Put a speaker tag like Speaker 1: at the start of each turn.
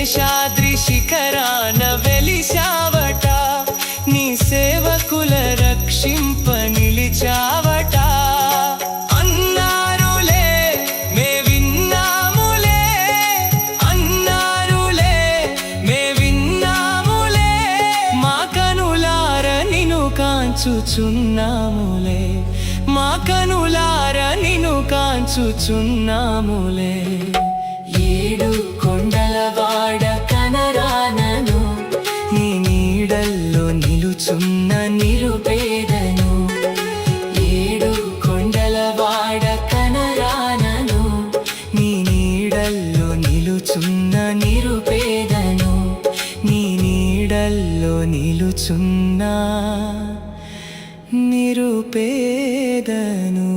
Speaker 1: శేషాద్రి శిఖరాన వెలిశావట, నీ సేవకుల రక్షింప నిలిచావట. అన్నారులే మే విన్నాములే, అన్నారులే మే విన్నాములే, మా కనులార నిన్ను కాంచుచున్నాములే, మా కనులార నిన్ను కాంచుచున్నాములే. ఏడు కొండలవాడ కనరానను, నీ నీడల్లో నిలుచున్న నిరుపేదను. ఏడు కొండలవాడ కనరానను, నీ నీడల్లో నిలుచున్న నిరుపేదను, నీ నీడల్లో నిలుచున్న నిరుపేదను.